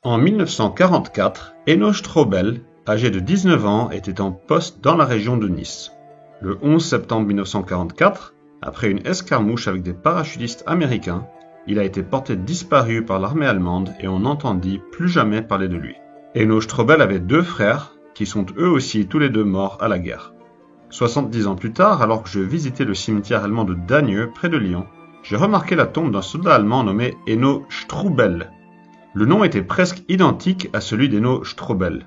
En 1944, Eno Strobel, âgé de 19 ans, était en poste dans la région de Nice. Le 11 septembre 1944, après une escarmouche avec des parachutistes américains, il a été porté disparu par l'armée allemande et on n'entendit plus jamais parler de lui. Eno Strobel avait deux frères, qui sont eux aussi tous les deux morts à la guerre. 70 ans plus tard, alors que je visitais le cimetière allemand de Dagneux, près de Lyon, j'ai remarqué la tombe d'un soldat allemand nommé Eno Strubel. Le nom était presque identique à celui d'Eno Strobel.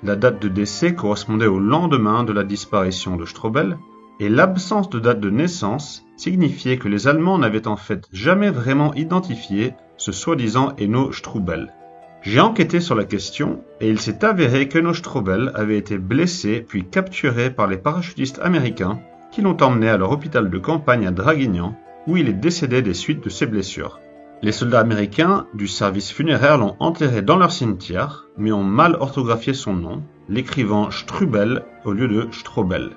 La date de décès correspondait au lendemain de la disparition de Strobel, et l'absence de date de naissance signifiait que les Allemands n'avaient en fait jamais vraiment identifié ce soi-disant Eno Strubel. J'ai enquêté sur la question et il s'est avéré qu'Eno Strobel avait été blessé puis capturé par les parachutistes américains qui l'ont emmené à leur hôpital de campagne à Draguignan où il est décédé des suites de ses blessures. Les soldats américains du service funéraire l'ont enterré dans leur cimetière mais ont mal orthographié son nom, l'écrivant Strubel au lieu de Strobel.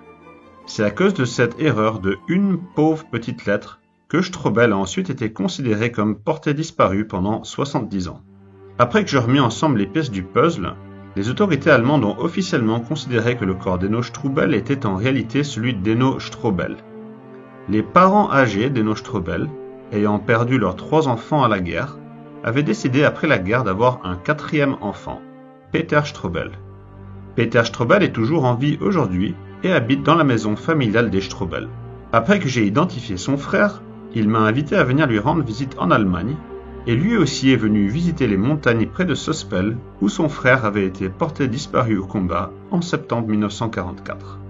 C'est à cause de cette erreur de une pauvre petite lettre que Strobel a ensuite été considéré comme porté disparu pendant 70 ans. Après que j'ai remis ensemble les pièces du puzzle, les autorités allemandes ont officiellement considéré que le corps d'Eno Strubel était en réalité celui d'Eno Strobel. Les parents âgés d'Eno Strobel, ayant perdu leurs 3 enfants à la guerre, avaient décidé après la guerre d'avoir un 4e enfant, Peter Strobel. Peter Strobel est toujours en vie aujourd'hui et habite dans la maison familiale des Strobel. Après que j'ai identifié son frère, il m'a invité à venir lui rendre visite en Allemagne, et lui aussi est venu visiter les montagnes près de Sospel, où son frère avait été porté disparu au combat en septembre 1944.